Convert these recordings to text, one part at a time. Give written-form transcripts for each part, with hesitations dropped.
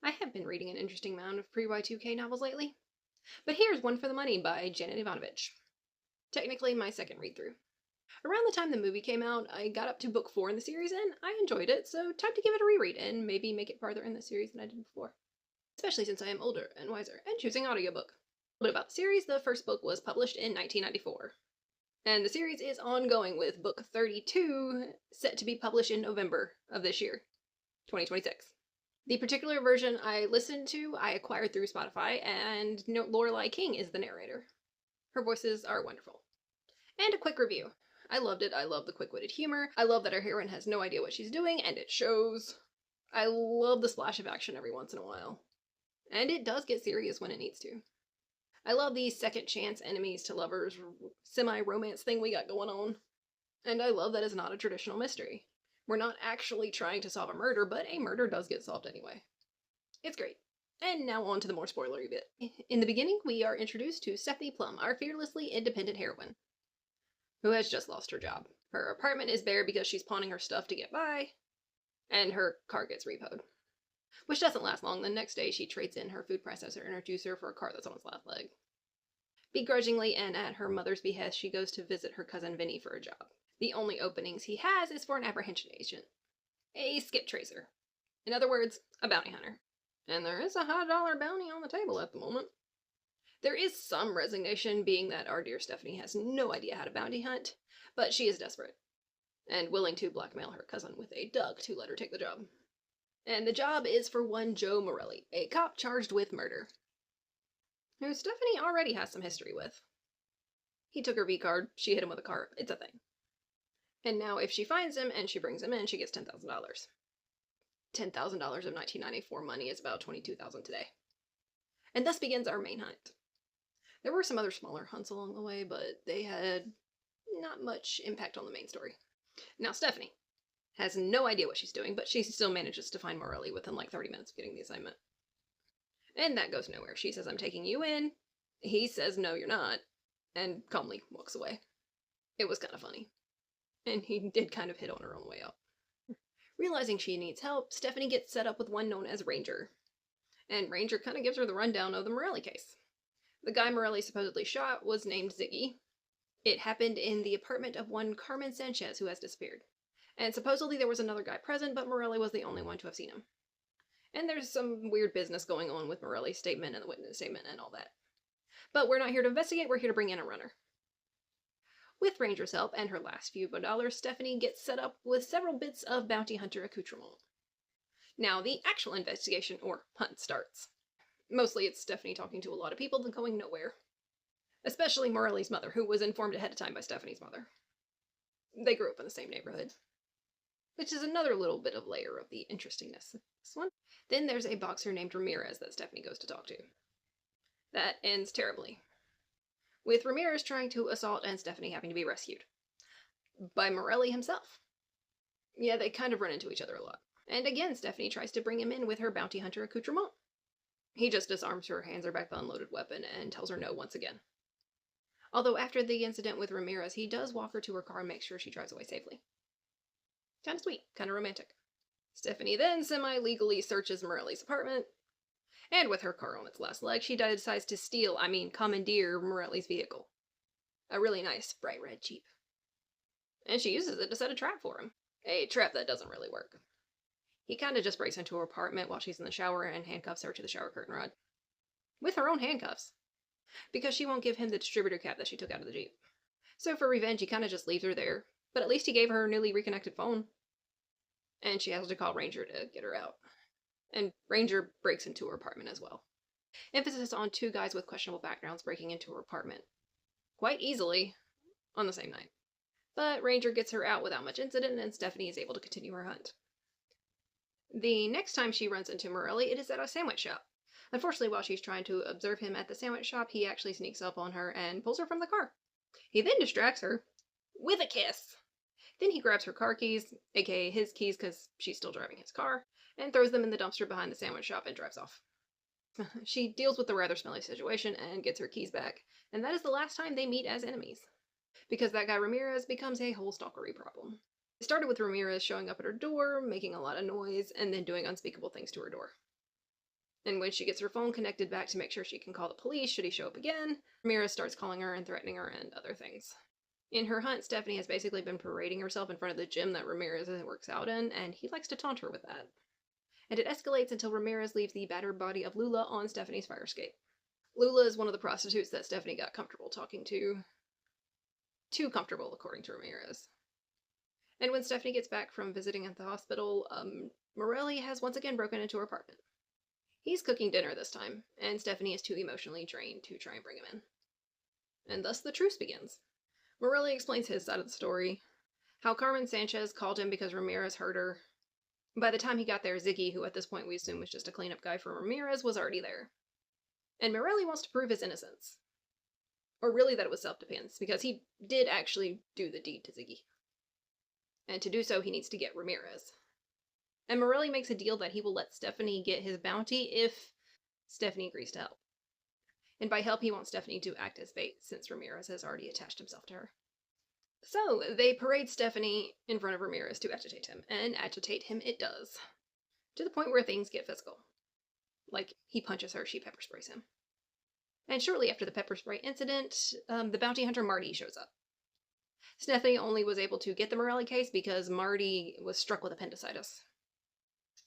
I have been reading an interesting amount of pre-Y2K novels lately, but here's One for the Money by Janet Evanovich. Technically my second read-through. Around the time the movie came out, I got up to book 4 in the series and I enjoyed it, so time to give it a reread and maybe make it farther in the series than I did before. Especially since I am older and wiser and choosing audiobook. A bit about the series, the first book was published in 1994. And the series is ongoing with book 32 set to be published in November of this year, 2026. The particular version I listened to, I acquired through Spotify, and Lorelei King is the narrator. Her voices are wonderful. And a quick review. I loved it. I love the quick-witted humor. I love that our heroine has no idea what she's doing, and it shows. I love the splash of action every once in a while. And it does get serious when it needs to. I love the second chance enemies to lovers semi-romance thing we got going on. And I love that it's not a traditional mystery. We're not actually trying to solve a murder, but a murder does get solved anyway. It's great. And now on to the more spoilery bit. In the beginning, we are introduced to Stephanie Plum, our fearlessly independent heroine, who has just lost her job. Her apartment is bare because she's pawning her stuff to get by, and her car gets repoed. Which doesn't last long. The next day, she trades in her food processor and her juicer for a car that's on its last leg. Begrudgingly and at her mother's behest, she goes to visit her cousin Vinny for a job. The only openings he has is for an apprehension agent. A skip tracer. In other words, a bounty hunter. And there is a high-dollar bounty on the table at the moment. There is some resignation, being that our dear Stephanie has no idea how to bounty hunt, but she is desperate, and willing to blackmail her cousin with a duck to let her take the job. And the job is for one Joe Morelli, a cop charged with murder, who Stephanie already has some history with. He took her V-card, she hit him with a car, it's a thing. And now if she finds him and she brings him in, she gets $10,000. $10,000 of 1994 money is about $22,000 today. And thus begins our main hunt. There were some other smaller hunts along the way, but they had not much impact on the main story. Now Stephanie has no idea what she's doing, but she still manages to find Morelli within like 30 minutes of getting the assignment. And that goes nowhere. She says, "I'm taking you in." He says, "No, you're not," and calmly walks away. It was kind of funny. And he did kind of hit on her on the way out. Realizing she needs help, Stephanie gets set up with one known as Ranger. And Ranger kind of gives her the rundown of the Morelli case. The guy Morelli supposedly shot was named Ziggy. It happened in the apartment of one Carmen Sanchez, who has disappeared. And supposedly there was another guy present, but Morelli was the only one to have seen him. And there's some weird business going on with Morelli's statement and the witness statement and all that. But we're not here to investigate, we're here to bring in a runner. With Ranger's help and her last few dollars, Stephanie gets set up with several bits of bounty hunter accoutrement. Now, the actual investigation, or hunt, starts. Mostly it's Stephanie talking to a lot of people and going nowhere. Especially Morelli's mother, who was informed ahead of time by Stephanie's mother. They grew up in the same neighborhood. Which is another little bit of layer of the interestingness of this one. Then there's a boxer named Ramirez that Stephanie goes to talk to. That ends terribly, with Ramirez trying to assault and Stephanie having to be rescued. By Morelli himself. Yeah, they kind of run into each other a lot. And again, Stephanie tries to bring him in with her bounty hunter accoutrement. He just disarms her, hands her back the unloaded weapon, and tells her no once again. Although after the incident with Ramirez, he does walk her to her car and make sure she drives away safely. Kinda sweet, kinda romantic. Stephanie then semi-legally searches Morelli's apartment, and with her car on its last leg, she decides to commandeer Morelli's vehicle. A really nice, bright red Jeep. And she uses it to set a trap for him. A trap that doesn't really work. He kinda just breaks into her apartment while she's in the shower and handcuffs her to the shower curtain rod. With her own handcuffs. Because she won't give him the distributor cap that she took out of the Jeep. So for revenge, he kinda just leaves her there, but at least he gave her her newly reconnected phone. And she has to call Ranger to get her out. And Ranger breaks into her apartment as well. Emphasis on 2 guys with questionable backgrounds breaking into her apartment. Quite easily, on the same night. But Ranger gets her out without much incident, and Stephanie is able to continue her hunt. The next time she runs into Morelli, it is at a sandwich shop. Unfortunately, while she's trying to observe him at the sandwich shop, he actually sneaks up on her and pulls her from the car. He then distracts her with a kiss. Then he grabs her car keys, aka his keys because she's still driving his car, and throws them in the dumpster behind the sandwich shop and drives off. She deals with the rather smelly situation and gets her keys back, and that is the last time they meet as enemies. Because that guy Ramirez becomes a whole stalkery problem. It started with Ramirez showing up at her door, making a lot of noise, and then doing unspeakable things to her door. And when she gets her phone connected back to make sure she can call the police should he show up again, Ramirez starts calling her and threatening her and other things. In her hunt, Stephanie has basically been parading herself in front of the gym that Ramirez works out in, and he likes to taunt her with that. And it escalates until Ramirez leaves the battered body of Lula on Stephanie's fire escape. Lula is one of the prostitutes that Stephanie got comfortable talking to. Too comfortable, according to Ramirez. And when Stephanie gets back from visiting at the hospital, Morelli has once again broken into her apartment. He's cooking dinner this time, and Stephanie is too emotionally drained to try and bring him in. And thus the truce begins. Morelli explains his side of the story, how Carmen Sanchez called him because Ramirez hurt her. By the time he got there, Ziggy, who at this point we assume was just a cleanup guy for Ramirez, was already there. And Morelli wants to prove his innocence. Or really that it was self-defense, because he did actually do the deed to Ziggy. And to do so, he needs to get Ramirez. And Morelli makes a deal that he will let Stephanie get his bounty if Stephanie agrees to help. And by help, he wants Stephanie to act as bait, since Ramirez has already attached himself to her. So, they parade Stephanie in front of Ramirez to agitate him, and agitate him it does. To the point where things get physical. Like, he punches her, she pepper sprays him. And shortly after the pepper spray incident, the bounty hunter Marty shows up. Stephanie only was able to get the Morelli case because Marty was struck with appendicitis.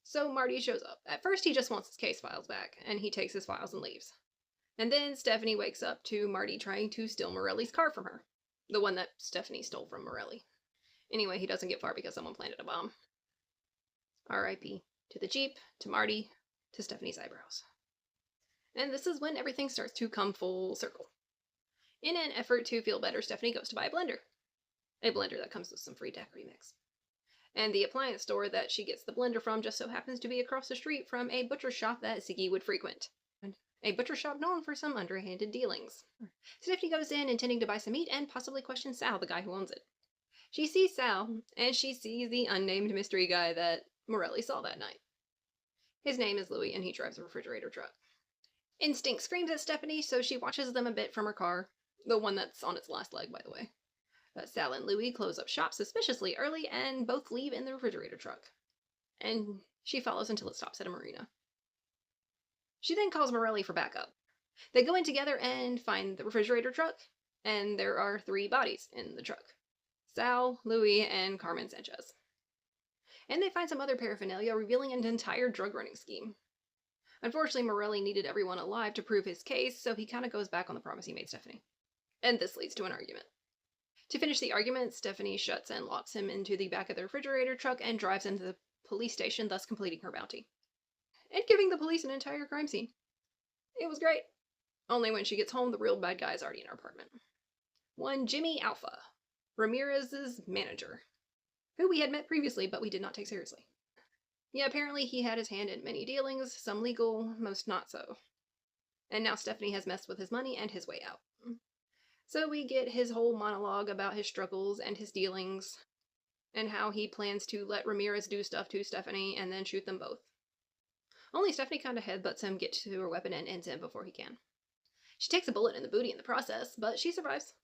So Marty shows up. At first he just wants his case files back, and he takes his files and leaves. And then Stephanie wakes up to Marty trying to steal Morelli's car from her. The one that Stephanie stole from Morelli. Anyway, he doesn't get far because someone planted a bomb. R.I.P. to the Jeep, to Marty, to Stephanie's eyebrows. And this is when everything starts to come full circle. In an effort to feel better, Stephanie goes to buy a blender. A blender that comes with some free daiquiri mix. And the appliance store that she gets the blender from just so happens to be across the street from a butcher shop that Ziggy would frequent. A butcher shop known for some underhanded dealings. Stephanie goes in intending to buy some meat and possibly question Sal, the guy who owns it. She sees Sal, and she sees the unnamed mystery guy that Morelli saw that night. His name is Louis, and he drives a refrigerator truck. Instinct screams at Stephanie, so she watches them a bit from her car. The one that's on its last leg, by the way. Sal and Louis close up shop suspiciously early, and both leave in the refrigerator truck. And she follows until it stops at a marina. She then calls Morelli for backup. They go in together and find the refrigerator truck, and there are 3 bodies in the truck. Sal, Louis, and Carmen Sanchez. And they find some other paraphernalia revealing an entire drug running scheme. Unfortunately, Morelli needed everyone alive to prove his case, so he kind of goes back on the promise he made Stephanie. And this leads to an argument. To finish the argument, Stephanie shuts and locks him into the back of the refrigerator truck and drives into the police station, thus completing her bounty. And giving the police an entire crime scene. It was great. Only when she gets home, the real bad guy is already in her apartment. One Jimmy Alpha, Ramirez's manager, who we had met previously, but we did not take seriously. Yeah, apparently he had his hand in many dealings, some legal, most not so. And now Stephanie has messed with his money and his way out. So we get his whole monologue about his struggles and his dealings, and how he plans to let Ramirez do stuff to Stephanie and then shoot them both. Only Stephanie kind of headbutts him, gets to her weapon, and ends him before he can. She takes a bullet in the booty in the process, but she survives.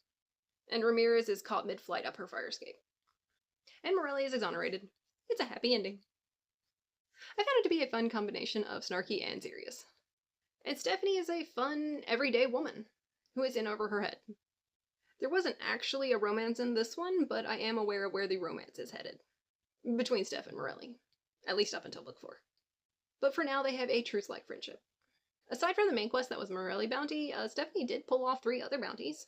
And Ramirez is caught mid-flight up her fire escape. And Morelli is exonerated. It's a happy ending. I found it to be a fun combination of snarky and serious. And Stephanie is a fun, everyday woman who is in over her head. There wasn't actually a romance in this one, but I am aware of where the romance is headed. Between Steph and Morelli. At least up until book 4. But for now, they have a truce-like friendship. Aside from the main quest that was Morelli bounty, Stephanie did pull off 3 other bounties.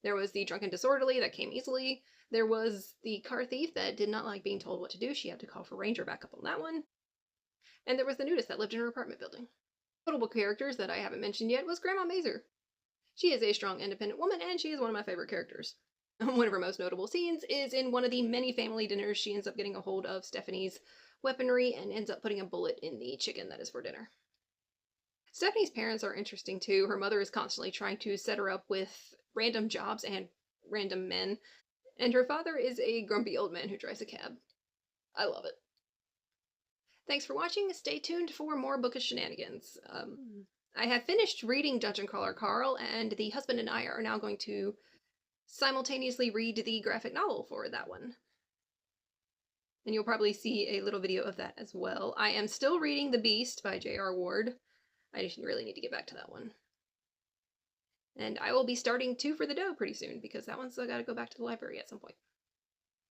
There was the drunken disorderly that came easily. There was the car thief that did not like being told what to do. She had to call for ranger backup on that one. And there was the nudist that lived in her apartment building. Notable characters that I haven't mentioned yet was Grandma Mazer. She is a strong, independent woman, and she is one of my favorite characters. One of her most notable scenes is in one of the many family dinners. She ends up getting a hold of Stephanie's weaponry and ends up putting a bullet in the chicken that is for dinner. Stephanie's parents are interesting too. Her mother is constantly trying to set her up with random jobs and random men, and her father is a grumpy old man who drives a cab. I love it. Thanks for watching. Stay tuned for more bookish shenanigans. I have finished reading Dungeon Crawler Carl, and the husband and I are now going to simultaneously read the graphic novel for that one. And you'll probably see a little video of that as well. I am still reading The Beast by J.R. Ward. I just really need to get back to that one. And I will be starting Two for the Dough pretty soon, because that one's still got to go back to the library at some point.